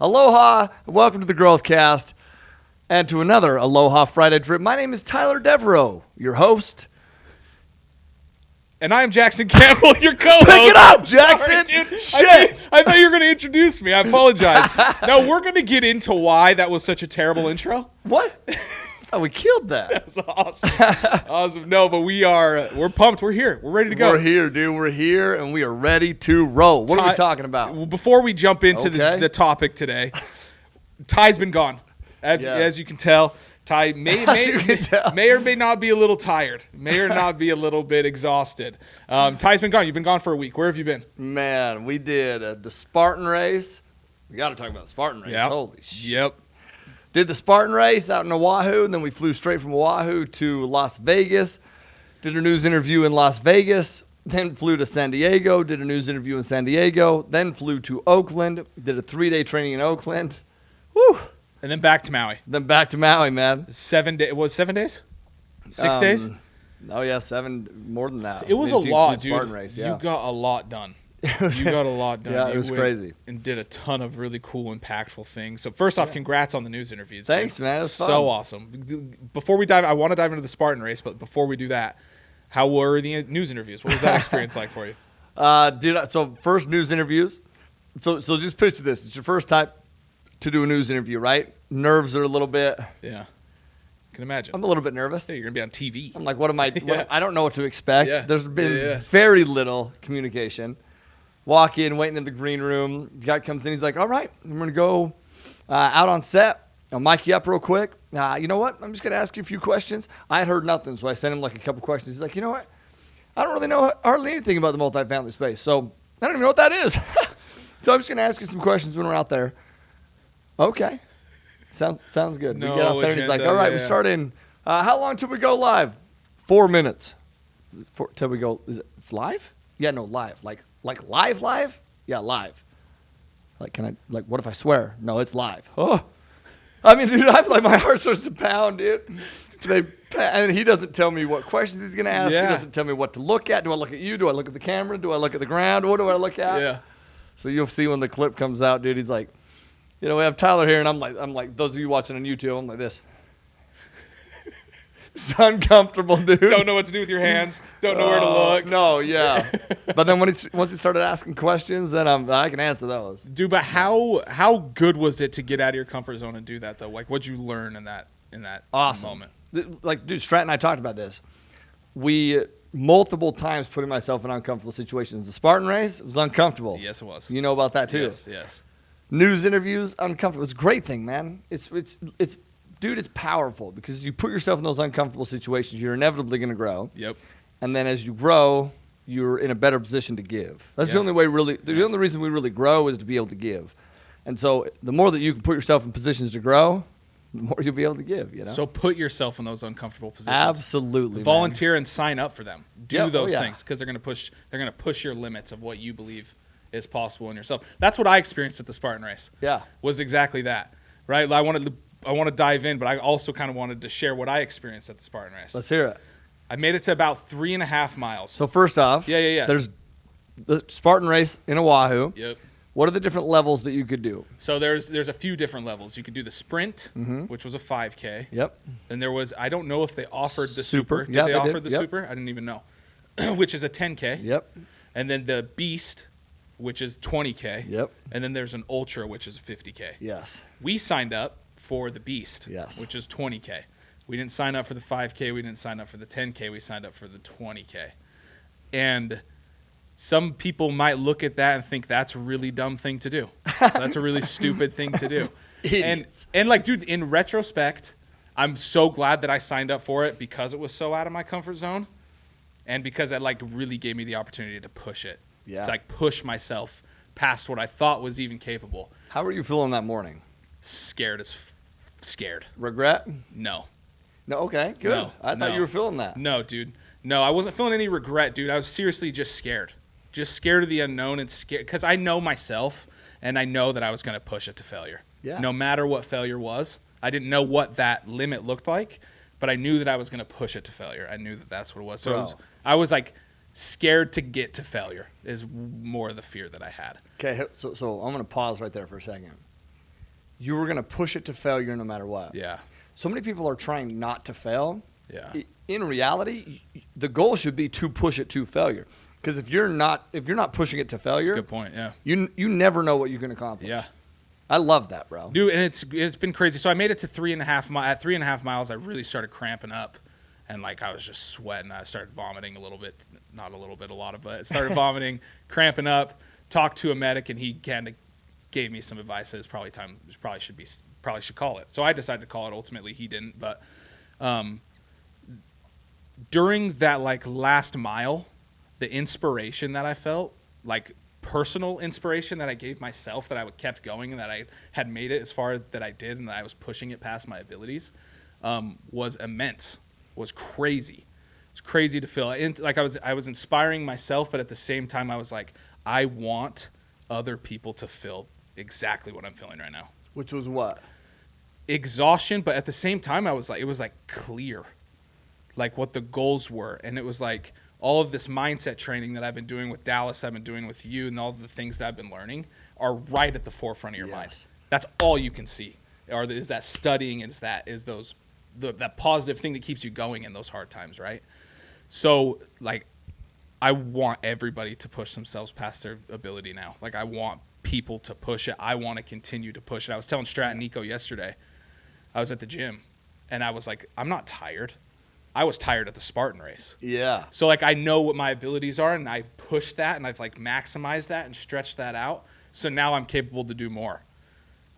Aloha, and welcome to the Growth Cast and to another Aloha Friday trip. My name is Tyler Deveraux, your host. And I am Jackson Campbell, your co-host. Pick it up, Jackson! Sorry, dude. Shit! I thought you were going to introduce me. I apologize. Now, we're going to get into why that was such a terrible intro. What? Oh, we killed that. That was awesome. Awesome. No, but we're pumped. We're here. We're ready to go. We're here, dude. We're here, and we are ready to roll. What are we talking about? Well, before we jump into the topic today, Ty's been gone. As you can tell. Ty may or may not be a little tired. May or not be a little bit exhausted. Ty's been gone. You've been gone for a week. Where have you been? Man, we did the Spartan race. We got to talk about the Spartan race. Yep. Holy shit. Yep. Did the Spartan race out in Oahu, and then we flew straight from Oahu to Las Vegas. Did a news interview in Las Vegas. Then flew to San Diego. Did a news interview in San Diego. Then flew to Oakland. Did a 3-day training in Oakland. Woo! And then back to Maui. Then back to Maui, man. 7 days. Was 7 days? 6 days? Oh, yeah, 7, more than that. It was a lot, dude. Spartan race, yeah. You got a lot done. You got a lot done. Yeah, it was crazy. And did a ton of really cool, impactful things. So first off, congrats on the news interviews. Thanks, dude. man. It was fun. So awesome. Before we dive, I want to dive into the Spartan race, but before we do that, how were the news interviews? What was that experience like for you? Dude, so first news interviews. So just picture this. It's your first time to do a news interview, right? Nerves are a little bit. Yeah. Can imagine. I'm a little bit nervous. Yeah, you're going to be on TV. I'm like, what am I? Yeah. I don't know what to expect. Yeah. There's been very little communication. Walk in, waiting in the green room. The guy comes in. He's like, all right, I'm going to go out on set. I'll mic you up real quick. You know what? I'm just going to ask you a few questions. I had heard nothing, so I sent him like a couple questions. He's like, you know what? I don't really know hardly anything about the multifamily space, so I don't even know what that is. So I'm just going to ask you some questions when we're out there. Okay. Sounds good. No we get out there, and he's like, all right, we start in. How long till we go live? 4 minutes. Till we go. It's live? Yeah, no, live. Like live? Yeah, live. Like, what if I swear? No, it's live. Oh. I mean, dude, I'm like, my heart starts to pound, dude. And he doesn't tell me what questions he's going to ask. Yeah. He doesn't tell me what to look at. Do I look at you? Do I look at the camera? Do I look at the ground? What do I look at? Yeah. So you'll see when the clip comes out, dude, he's like, you know, we have Tyler here, and I'm like, those of you watching on YouTube, I'm like this. It's uncomfortable, dude. Don't know what to do with your hands. Don't know where to look. No, yeah. But then once he started asking questions, then I can answer those. Dude, but how good was it to get out of your comfort zone and do that though? Like, what'd you learn in that Awesome. moment? Like, dude, Strat and I talked about this. We multiple times putting myself in uncomfortable situations. The Spartan race was uncomfortable. Yes, it was. You know about that too. Yes. News interviews, uncomfortable. It's a great thing, man. It's dude, it's powerful because you put yourself in those uncomfortable situations, you're inevitably going to grow. Yep. And then as you grow, you're in a better position to give. That's the only way the only reason we really grow is to be able to give. And so the more that you can put yourself in positions to grow, the more you'll be able to give, you know? So put yourself in those uncomfortable positions. Absolutely. Volunteer and sign up for them. Do those yeah. things because they're going to push your limits of what you believe is possible in yourself. That's what I experienced at the Spartan race. Yeah. Was exactly that. Right? I want to dive in, but I also kind of wanted to share what I experienced at the Spartan race. Let's hear it. I made it to about 3.5 miles. So first off, Yeah. There's the Spartan race in Oahu. Yep. What are the different levels that you could do? So there's a few different levels. You could do the sprint, which was a 5K. Yep. Then there was, I don't know if they offered the Super. Did Yeah, they they offer did. the Yep. Super? I didn't even know. Which is a 10K. Yep. And then the Beast, which is 20K. Yep. And then there's an Ultra, which is 50K. Yes. We signed up for the Beast, Yes. which is 20K. We didn't sign up for the 5K. We didn't sign up for the 10K. We signed up for the 20K. And some people might look at that and think that's a really dumb thing to do. That's a really stupid thing to do. Idiots. And like, dude, in retrospect, I'm so glad that I signed up for it because it was so out of my comfort zone and because it like really gave me the opportunity to push it. Yeah. To like push myself past what I thought was even capable. How were you feeling that morning? Scared. Regret? No. No, okay, good. No, I thought no. you were feeling that. No, dude. No, I wasn't feeling any regret, dude. I was seriously just scared. Just scared of the unknown and scared because I know myself and I know that I was going to push it to failure. Yeah. No matter what failure was. I didn't know what that limit looked like, but I knew that I was going to push it to failure. I knew that that's what it was. So I was like scared to get to failure is more the fear that I had. Okay, so I'm going to pause right there for a second. you were going to push it to failure no matter what. Yeah. So many people are trying not to fail. Yeah. In reality, the goal should be to push it to failure. Because if you're not pushing it to failure, good point. Yeah. You never know what you can accomplish. Yeah. I love that, bro. Dude, and it's been crazy. So I made it to 3.5 miles. At 3.5 miles, I really started cramping up, and like I was just sweating. I started vomiting a little bit, not a little bit, a lot of it. Started vomiting, cramping up. Talked to a medic, and he kind of gave me some advice that it's probably time. Probably should call it. So I decided to call it. Ultimately, he didn't. But during that like last mile, the inspiration that I felt, like personal inspiration that I gave myself, that I kept going and that I had made it as far as that I did and that I was pushing it past my abilities, was immense, was crazy. It's crazy to feel. Like I was inspiring myself, but at the same time I was like, I want other people to feel exactly what I'm feeling right now. Which was what? Exhaustion, but at the same time it was like clear, like what the goals were. And it was like, all of this mindset training that I've been doing with Dallas, I've been doing with you, and all the things that I've been learning are right at the forefront of your mind. That's all you can see, is that studying, is that positive thing that keeps you going in those hard times, right? So, like, I want everybody to push themselves past their ability now. Like, I want people to push it. I want to continue to push it. I was telling Strat and Nico yesterday, I was at the gym, and I was like, I'm not tired. I was tired at the Spartan race. Yeah. So like I know what my abilities are, and I've pushed that, and I've like maximized that and stretched that out. So now I'm capable to do more,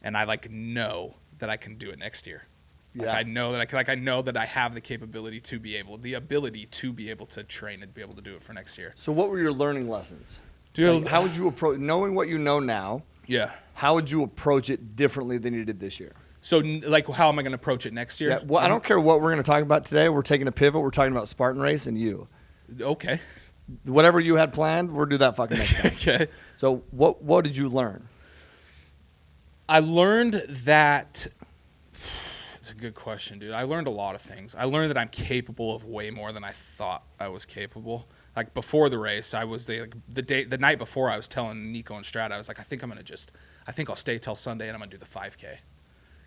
and I like know that I can do it next year. Like I know that I know that I have the ability to be able to train and be able to do it for next year. So what were your learning lessons? Dude, like, how would you approach knowing what you know now? Yeah. How would you approach it differently than you did this year? So, like, how am I going to approach it next year? Yeah, well, I don't care what we're going to talk about today. We're taking a pivot. We're talking about Spartan race and you. Okay. Whatever you had planned, we'll do that fucking next time. Okay. So, what did you learn? I learned that. It's a good question, dude. I learned a lot of things. I learned that I'm capable of way more than I thought I was capable. Like before the race, I was the night before. I was telling Nico and Strat, I was like, I think I'll stay till Sunday and I'm gonna do the 5K.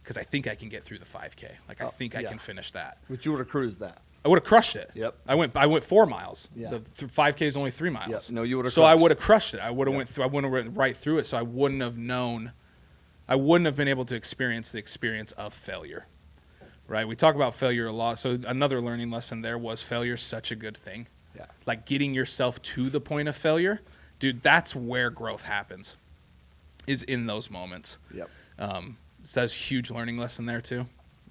Because I think I can get through the 5K. Like, I think I can finish that. But you would have cruised that. I would have crushed it. Yep. I went 4 miles. Yeah. The 5K is only 3 miles. Yep. No, you would have. So I would have crushed it. I would have went right through it. So I wouldn't have been able to experience the experience of failure. Right? We talk about failure a lot. So another learning lesson there was failure is such a good thing. Yeah. Like getting yourself to the point of failure, dude. That's where growth happens. Is in those moments. Yep. So that's a huge learning lesson there too.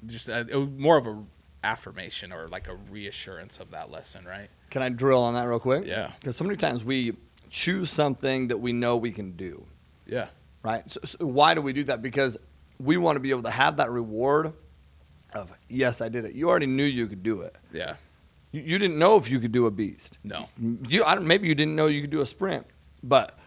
Just it was more of a affirmation or like a reassurance of that lesson, right? Can I drill on that real quick? Yeah. Because so many times we choose something that we know we can do. Yeah. Right? So why do we do that? Because we want to be able to have that reward of, yes, I did it. You already knew you could do it. Yeah. You didn't know if you could do a beast. No. Maybe you didn't know you could do a sprint, but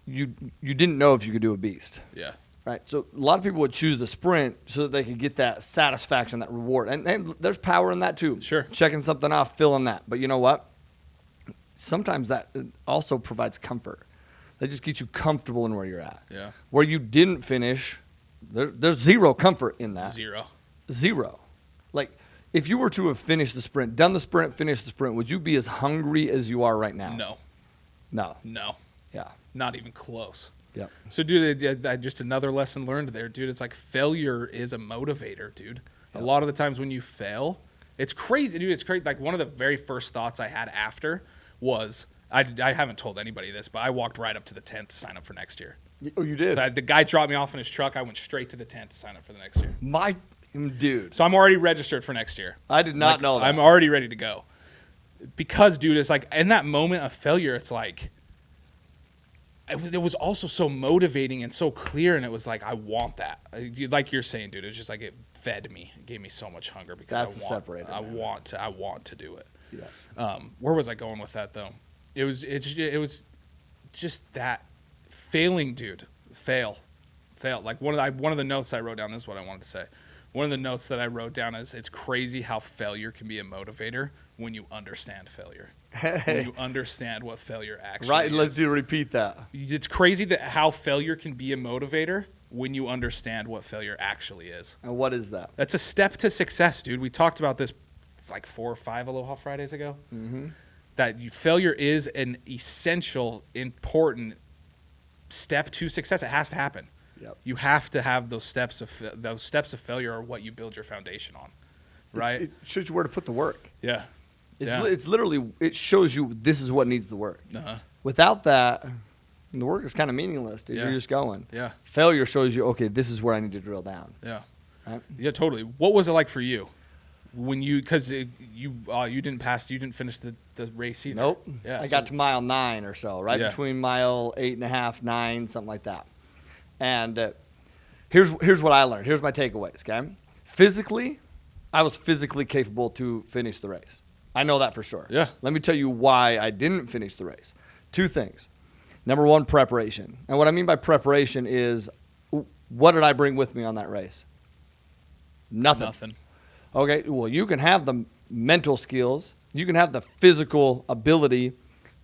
you didn't know if you could do a beast. Yeah. Right. So a lot of people would choose the sprint so that they could get that satisfaction, that reward. And there's power in that too. Sure. Checking something off, feeling that. But you know what? Sometimes that also provides comfort. That just gets you comfortable in where you're at. Yeah. Where you didn't finish, there's zero comfort in that. Zero. Like, if you were to have finished the sprint, done the sprint, finished the sprint, would you be as hungry as you are right now? No. Yeah. Not even close. Yeah. So, dude, just another lesson learned there, dude. It's like failure is a motivator, dude. Yep. A lot of the times when you fail, it's crazy, dude. It's crazy. Like, one of the very first thoughts I had after was, I haven't told anybody this, but I walked right up to the tent to sign up for next year. Oh, you did? The guy dropped me off in his truck. I went straight to the tent to sign up for the next year. My dude. So I'm already registered for next year. I did not know that. I'm already ready to go. Because, dude, it's like, in that moment of failure, it's like, it was also so motivating and so clear, and it was like, I want that. Like you're saying, dude, it's just like it fed me. It gave me so much hunger because I want to do it. Yeah. Where was I going with that though? It was just that failing, dude. Fail. Like one of the notes I wrote down, this is what I wanted to say. One of the notes that I wrote down is, it's crazy how failure can be a motivator when you understand failure. When you understand what failure actually is. Right, let's repeat that. It's crazy that how failure can be a motivator when you understand what failure actually is. And what is that? That's a step to success, dude. We talked about this like 4 or 5 Aloha Fridays ago. Mm-hmm. That failure is an essential, important step to success. It has to happen. Yep. You have to have those steps of failure are what you build your foundation on, right? It shows you where to put the work. Yeah. It's literally, it shows you this is what needs the work. Uh-huh. Without that, the work is kind of meaningless, dude. Yeah. You're just going. Yeah. Failure shows you, okay, this is where I need to drill down. Yeah. Right? Yeah, totally. What was it like for you when because you didn't finish the race either? Nope. Yeah. I got to mile 9 or so, right? Yeah. Between mile 8.5, 9, something like that. And here's what I learned. Here's my takeaways, okay? Physically, I was physically capable to finish the race. I know that for sure. Yeah. Let me tell you why I didn't finish the race. 2 things. Number 1, preparation. And what I mean by preparation is, what did I bring with me on that race? Nothing. Okay, well, you can have the mental skills, you can have the physical ability,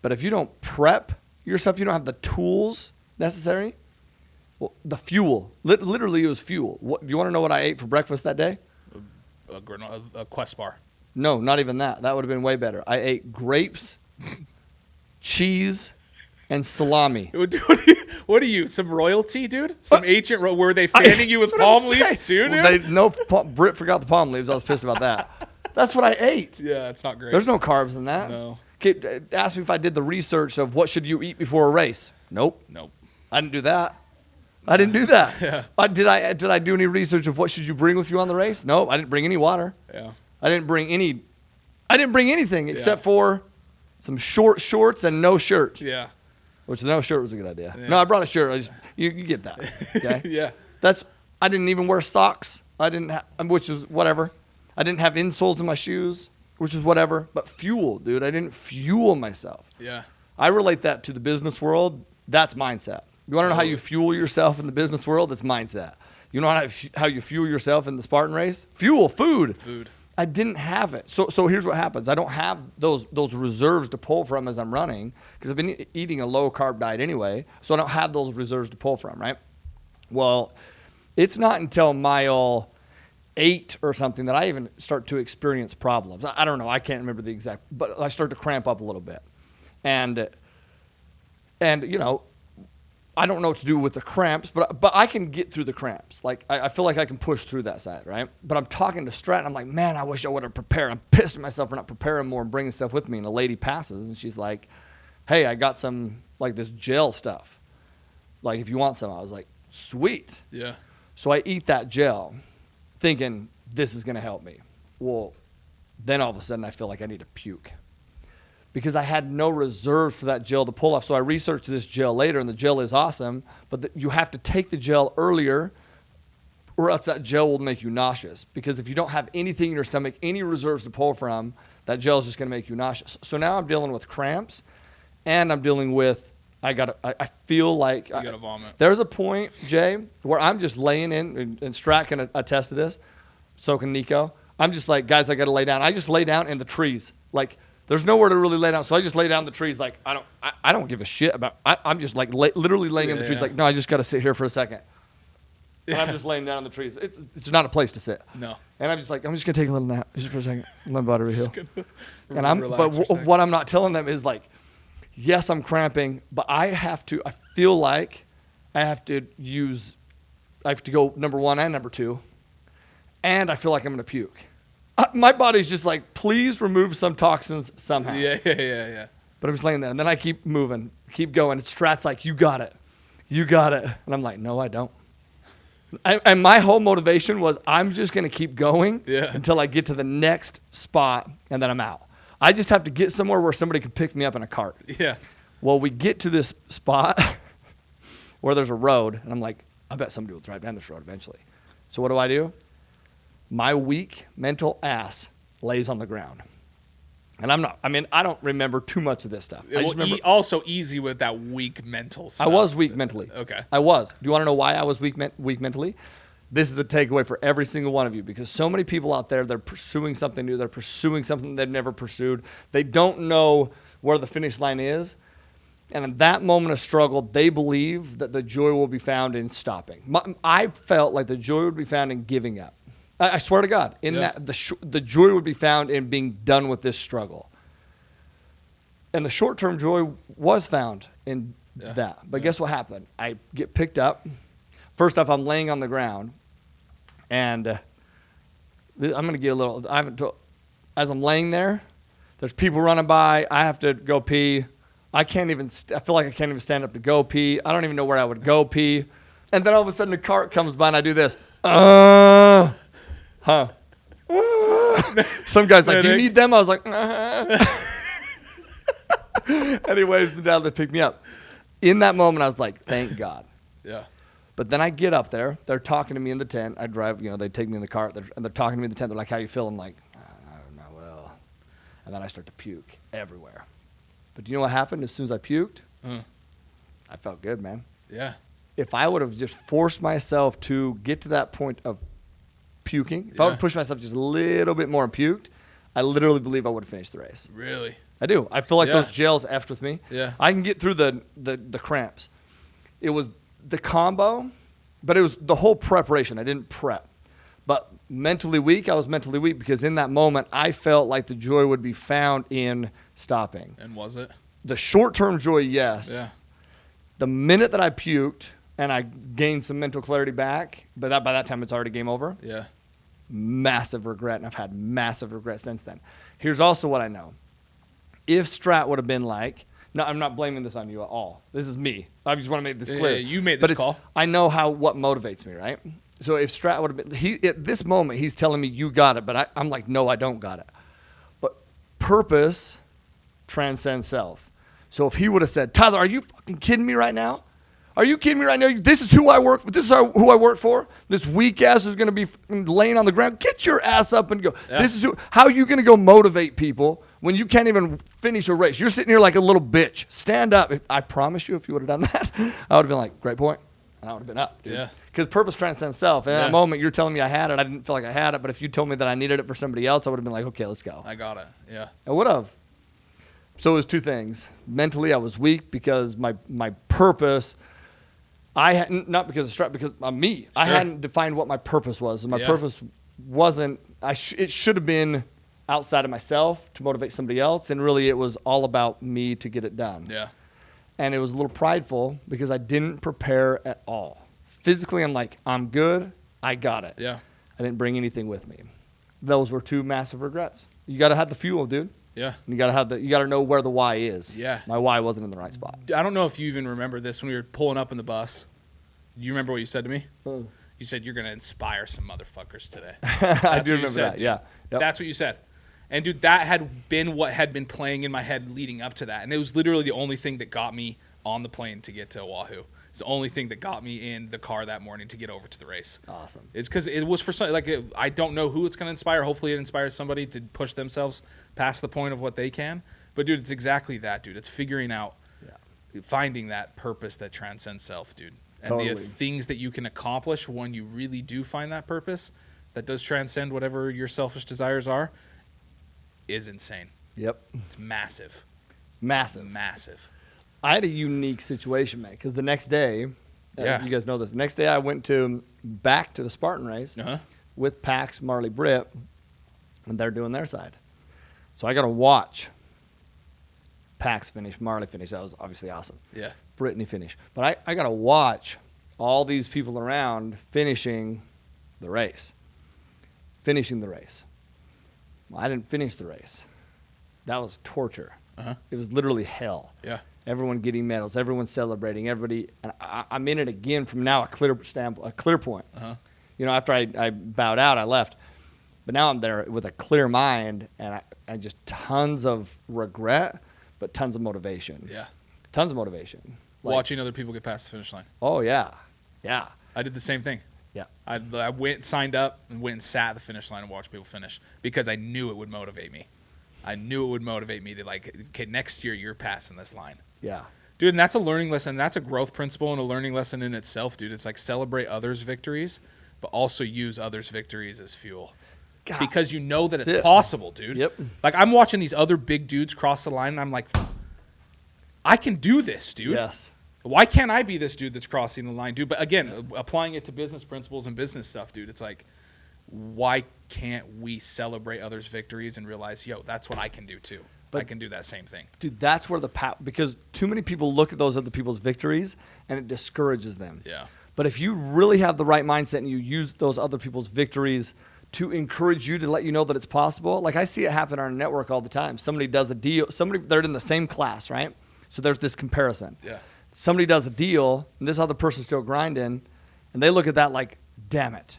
but if you don't prep yourself, you don't have the tools necessary. Well, the fuel, literally, it was fuel. Do you want to know what I ate for breakfast that day? A Quest bar. No, not even that. That would have been way better. I ate grapes, cheese, and salami. What are you, some royalty, dude? Some ancient were they fanning you with palm leaves too, dude? Well, Britt forgot the palm leaves. I was pissed about that. That's what I ate. Yeah, it's not great. There's no carbs in that. No. Kid asked me if I did the research of what should you eat before a race. Nope. I didn't do that. Yeah. Did I do any research of what should you bring with you on the race? Nope. I didn't bring any water. Yeah. I didn't bring anything except for some short shorts and no shirt. Yeah. Which no shirt was a good idea. Yeah. No, I brought a shirt. You get that. Okay? Yeah. I didn't even wear socks. Which is whatever. I didn't have insoles in my shoes, which is whatever. But fuel, dude. I didn't fuel myself. Yeah. I relate that to the business world. That's mindset. You want to know how you fuel yourself in the business world? It's mindset. You know how you fuel yourself in the Spartan race? Food. I didn't have it. So here's what happens. I don't have those reserves to pull from as I'm running because I've been eating a low-carb diet anyway, so I don't have those reserves to pull from, right? Well, it's not until mile 8 or something that I even start to experience problems. I don't know. I can't remember the exact, but I start to cramp up a little bit. And you know, I don't know what to do with the cramps, but I can get through the cramps. Like, I feel like I can push through that side, right? But I'm talking to Strat, and I'm like, man, I wish I would have prepared. I'm pissed at myself for not preparing more and bringing stuff with me. And a lady passes, and she's like, hey, I got some, like, this gel stuff. Like, if you want some. I was like, sweet. Yeah. So I eat that gel, thinking this is going to help me. Well, then all of a sudden I feel like I need to puke. Because I had no reserve for that gel to pull off. So I researched this gel later, and the gel is awesome, but you have to take the gel earlier or else that gel will make you nauseous. Because if you don't have anything in your stomach, any reserves to pull from, that gel is just going to make you nauseous. So now I'm dealing with cramps, and I'm dealing with, I feel like. You got to vomit. There's a point, Jay, where I'm just laying in, and Strat can attest to this, so can Nico. I'm just like, guys, I got to lay down. I just lay down in the trees. Like, there's nowhere to really lay down, so I just lay down in the trees. Like, I don't give a shit about. I'm just like literally laying in the trees. Like, no, I just got to sit here for a second. And I'm just laying down in the trees. It's not a place to sit. No. And I'm just like, I'm just gonna take a little nap just for a second. Let my body heal. And but what I'm not telling them is like, yes, I'm cramping, but I feel like I have to go number 1 and number 2, and I feel like I'm gonna puke. My body's just like, please remove some toxins somehow. Yeah. But I'm just laying there, and then I keep moving, keep going. Strat's like, you got it. And I'm like, no, I don't. And my whole motivation was, I'm just going to keep going until I get to the next spot, and then I'm out. I just have to get somewhere where somebody can pick me up in a cart. Yeah. Well, we get to this spot where there's a road, and I'm like, I bet somebody will drive down this road eventually. So what do? My weak mental ass lays on the ground. And I don't remember too much of this stuff. I just remember also easy with that weak mental stuff. I was weak mentally. Okay. I was. Do you want to know why I was weak mentally? This is a takeaway for every single one of you, because so many people out there, they're pursuing something new. They're pursuing something they've never pursued. They don't know where the finish line is. And in that moment of struggle, they believe that the joy will be found in stopping. I felt like the joy would be found in giving up. I swear to God, that the joy would be found in being done with this struggle. And the short-term joy was found in that. But guess what happened? I get picked up. First off, I'm laying on the ground, and I'm going to get a little. As I'm laying there, there's people running by. I have to go pee. I can't even. I feel like I can't even stand up to go pee. I don't even know where I would go pee. And then all of a sudden, a cart comes by, and I do this. Some guy's like, "Do you need them?" I was like, Anyways, down they pick me up. In that moment, I was like, "Thank God." Yeah. But then I get up there. They're talking to me in the tent. I drive. They take me in the cart, and they're talking to me in the tent. They're like, "How you feel?" I'm like, "I don't know, well." And then I start to puke everywhere. But do you know what happened as soon as I puked? I felt good, man. Yeah. If I would have just forced myself to get to that point of puking, if I would have pushed myself just a little bit more and puked, I literally believe I would have finished the race. Really? I do. I feel like those gels effed with me. Yeah. I can get through the cramps. It was the combo, but it was the whole preparation. I didn't prep. But mentally weak, I was mentally weak because in that moment, I felt like the joy would be found in stopping. And was it? The short-term joy, yes. Yeah. The minute that I puked and I gained some mental clarity back, but by that time it's already game over. Yeah. Massive regret, and I've had massive regret since then. Here's also what I know. If Strat would have been like, no, I'm not blaming this on you at all. This is me. I just want to make this clear. Yeah, you made this call. I know what motivates me, right? So if Strat would have been, at this moment, he's telling me you got it, but I'm like, no, I don't got it. But purpose transcends self. So if he would have said, Tyler, are you fucking kidding me right now? Are you kidding me right now? This is who I work for. This is who I work for. This weak ass is going to be laying on the ground. Get your ass up and go. Yeah. This is how are you going to go motivate people when you can't even finish a race? You're sitting here like a little bitch. Stand up. I promise you, if you would have done that, I would have been like, great point. And I would have been up, dude. Yeah. Because purpose transcends self. And at that moment, you're telling me I had it. I didn't feel like I had it. But if you told me that I needed it for somebody else, I would have been like, okay, let's go. I got it. Yeah. I would have. So it was two things. Mentally, I was weak because my purpose, I hadn't, not because of Strat, because of me. Sure. I hadn't defined what my purpose was. And my purpose wasn't, it should have been outside of myself to motivate somebody else. And really, it was all about me to get it done. Yeah. And it was a little prideful because I didn't prepare at all. Physically, I'm like, I'm good. I got it. Yeah. I didn't bring anything with me. Those were two massive regrets. You got to have the fuel, dude. Yeah. You got to know where the why is. Yeah. My why wasn't in the right spot. I don't know if you even remember this when we were pulling up in the bus. Do you remember what you said to me? You said you're going to inspire some motherfuckers today. I do remember that. Dude. Yeah. Yep. That's what you said. And, dude, that had been what had been playing in my head leading up to that. And it was literally the only thing that got me on the plane to get to Oahu. It's the only thing that got me in the car that morning to get over to the race. Awesome. It's because it was for some, I don't know who it's going to inspire. Hopefully it inspires somebody to push themselves past the point of what they can. But, dude, it's exactly that, dude. It's figuring out, finding that purpose that transcends self, dude. And the things that you can accomplish when you really do find that purpose that does transcend whatever your selfish desires are is insane. Yep. It's massive. Massive. I had a unique situation, man, because the next day, you guys know this, the next day I went back to the Spartan race with Pax, Marley, Britt, and they're doing their side. So I got to watch Pax finish, Marley finish. That was obviously awesome. Yeah. Brittany finish. But I got to watch all these people around finishing the race. Well, I didn't finish the race. That was torture. It was literally hell. Yeah. Everyone getting medals, everyone celebrating, everybody. And I'm in it again from now a clear point. After I bowed out, I left. But now I'm there with a clear mind, and I just tons of regret, but tons of motivation. Yeah. Tons of motivation. Watching other people get past the finish line. Oh, yeah. Yeah. I did the same thing. Yeah. I went, signed up, and went and sat at the finish line and watched people finish because I knew it would motivate me. I knew it would motivate me to okay, next year you're passing this line. Yeah. Dude, and that's a learning lesson. That's a growth principle and a learning lesson in itself, dude. It's like celebrate others' victories, but also use others' victories as fuel. God. Because you know that it's possible, dude. Yep. Like I'm watching these other big dudes cross the line, and I'm like, I can do this, dude. Yes. Why can't I be this dude that's crossing the line, dude? But again, applying it to business principles and business stuff, dude, it's like, why can't we celebrate others' victories and realize, yo, that's what I can do too. But I can do that same thing. Dude, that's where because too many people look at those other people's victories and it discourages them. Yeah. But if you really have the right mindset and you use those other people's victories to encourage you, to let you know that it's possible. Like I see it happen on our network all the time. Somebody does a deal. They're in the same class, right? So there's this comparison. Yeah. Somebody does a deal and this other person's still grinding and they look at that like, damn it.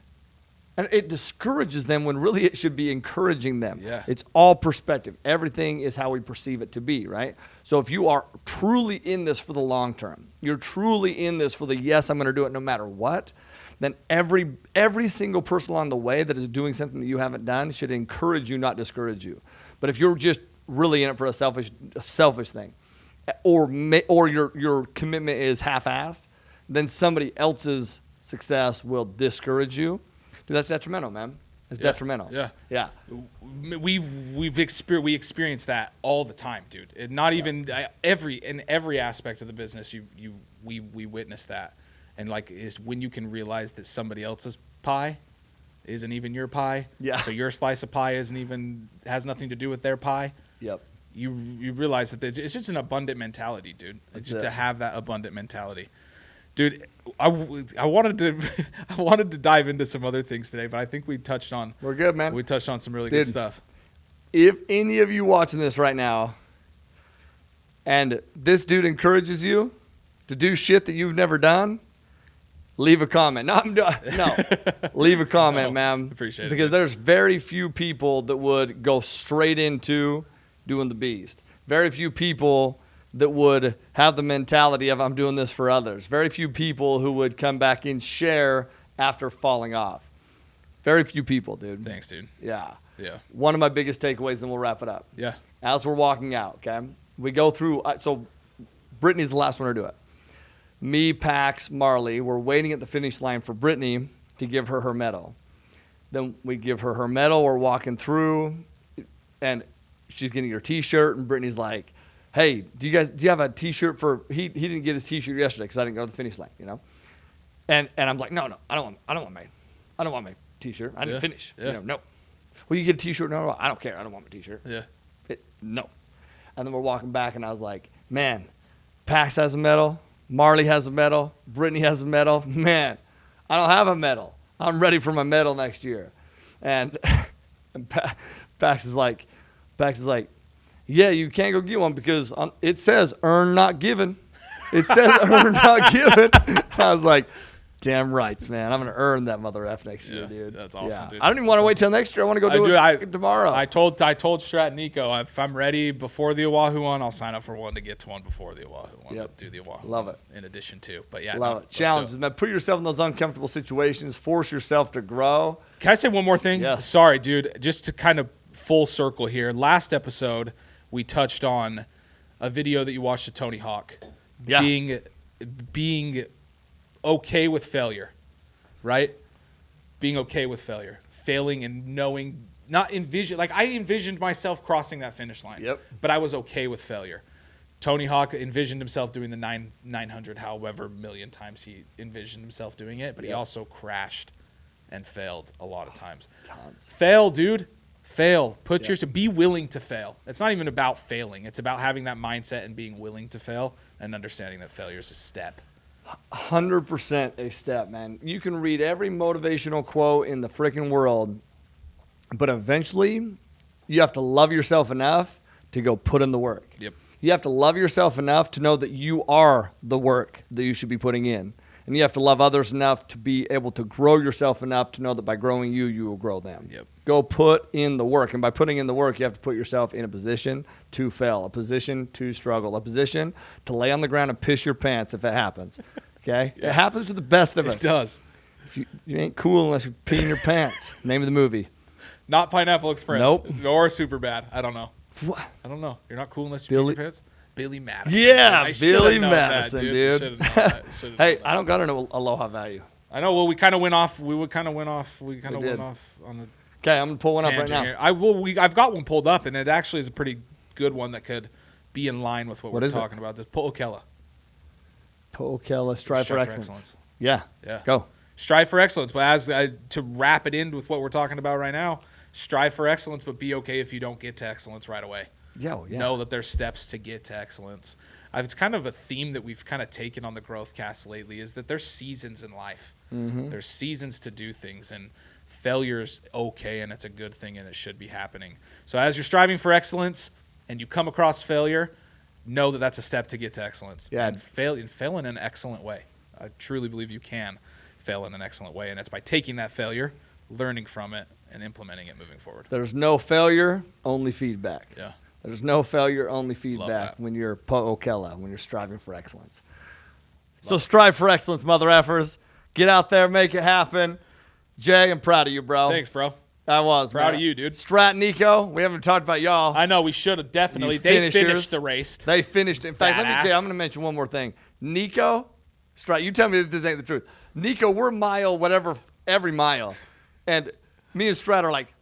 And it discourages them when really it should be encouraging them. Yeah. It's all perspective. Everything is how we perceive it to be, right? So if you are truly in this for the long term, you're truly in this for the yes, I'm going to do it no matter what, then every single person along the way that is doing something that you haven't done should encourage you, not discourage you. But if you're just really in it for a selfish thing, or your commitment is half-assed, then somebody else's success will discourage you. Dude, that's detrimental, man. It's detrimental. Yeah. We experience that all the time, dude. And not even in every aspect of the business. We witness that, and like is when you can realize that somebody else's pie isn't even your pie. Yeah. So your slice of pie has nothing to do with their pie. Yep. You realize that it's just an abundant mentality, dude. It's just to have that abundant mentality. Dude, I wanted to dive into some other things today, but I think we touched on. We're good, man. We touched on some really good stuff. If any of you watching this right now, and this dude encourages you to do shit that you've never done, leave a comment. No, leave a comment, man. Appreciate it. Because there's very few people that would go straight into doing the beast. Very few people that would have the mentality of I'm doing this for others. Very few people who would come back and share after falling off. Very few people, dude. Thanks, dude. Yeah. Yeah. One of my biggest takeaways, and we'll wrap it up. Yeah. As we're walking out, okay, we go through. So Brittany's the last one to do it. Me, Pax, Marley, we're waiting at the finish line for Brittany to give her her medal. Then we give her her medal. We're walking through, and she's getting her T-shirt, and Brittany's like, hey, do you have a T-shirt for, he didn't get his T-shirt yesterday because I didn't go to the finish line, you know? And I'm like, no, I don't want my T-shirt. I didn't finish. Yeah. You know, no. Well, you get a T-shirt? No, I don't care. I don't want my T-shirt. Yeah. No. And then we're walking back, and I was like, man, Pax has a medal. Marley has a medal. Brittany has a medal. Man, I don't have a medal. I'm ready for my medal next year. And Pax is like, yeah, you can't go get one because it says earn, not given. It says earn, not given. I was like, damn rights, man. I'm going to earn that mother F next year, dude. That's awesome, dude. I don't even want to wait till next year. I want to go do it tomorrow. I told Strat and Nico, if I'm ready before the Oahu one, I'll sign up for one to get to one before the Oahu one. Yep. Do the Oahu Love one it. in addition to. But yeah. Love it. Challenges, man. Put yourself in those uncomfortable situations. Force yourself to grow. Can I say one more thing? Yes. Sorry, dude. Just to kind of full circle here. Last episode, we touched on a video that you watched of Tony Hawk. Yeah. Being okay with failure, right? Being okay with failure. Failing and knowing, not envision. Like I envisioned myself crossing that finish line. Yep. But I was okay with failure. Tony Hawk envisioned himself doing the 900 however million times he envisioned himself doing it, but he also crashed and failed a lot of times. Tons. Fail, dude. Fail. Be willing to fail. It's not even about failing. It's about having that mindset and being willing to fail and understanding that failure is a step. 100% a step, man. You can read every motivational quote in the freaking world, but eventually you have to love yourself enough to go put in the work. Yep. You have to love yourself enough to know that you are the work that you should be putting in. And you have to love others enough to be able to grow yourself enough to know that by growing you, you will grow them. Yep. Go put in the work. And by putting in the work, you have to put yourself in a position to fail, a position to struggle, a position to lay on the ground and piss your pants if it happens. Okay? Yeah. It happens to the best of us. It does. If you ain't cool unless you pee in your pants. Name of the movie. Not Pineapple Express. Nope. Or Superbad. I don't know. What? I don't know. You're not cool unless you pee in your pants? Billy Madison. Yeah, Billy Madison, dude. Hey, I don't got an Aloha value. I know. Well, we kind of went off. We went off on the. Okay, I'm gonna pull one up right now. Here. I've got one pulled up, and it actually is a pretty good one that could be in line with what we're talking about. This Po'okela. Po'okela, strive for excellence. Yeah. Go. Strive for excellence. But to wrap it in with what we're talking about right now, strive for excellence, but be okay if you don't get to excellence right away. Yeah. Know that there's steps to get to excellence. It's kind of a theme that we've kind of taken on the Growth Cast lately, is that there's seasons in life. Mm-hmm. There's seasons to do things, and failure's okay, and it's a good thing, and it should be happening. So as you're striving for excellence and you come across failure, know that that's a step to get to excellence. Yeah. And fail in an excellent way. I truly believe you can fail in an excellent way, and it's by taking that failure, learning from it, and implementing it moving forward. There's no failure, only feedback. Yeah. There's no failure, only feedback when you're Po'okela, when you're striving for excellence. So strive for excellence, mother effers. Get out there, make it happen. Jay, I'm proud of you, bro. Thanks, bro. I was, proud of you, dude. Strat, Nico, we haven't talked about y'all. I know, we should have definitely. They finished the race. They finished. In fact, let me tell you, I'm going to mention one more thing. Nico, Strat, you tell me that this ain't the truth. Nico, we're mile whatever, every mile. And me and Strat are like,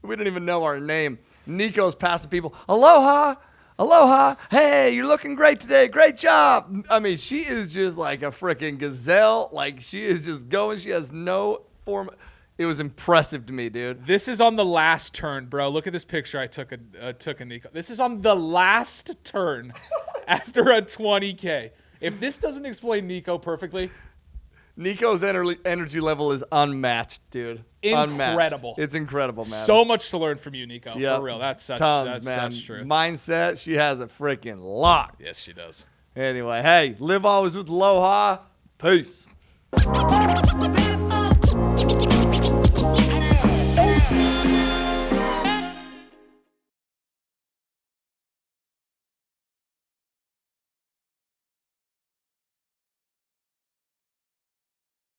we don't even know our name. Nico's passing people, aloha, aloha, hey, you're looking great today, great job. I mean, she is just like a freaking gazelle. Like, she is just going. She has no form. It was impressive to me, dude. This is on the last turn, bro. Look at this picture I took a Nico. This is on the last turn after a 20K. If this doesn't explain Nico perfectly. Nico's energy level is unmatched, dude. Incredible. Unmatched. It's incredible, man. So much to learn from you, Nico. Yep. For real. That's such truth. Mindset, she has it freaking locked. Yes, she does. Anyway, hey, live always with aloha. Peace.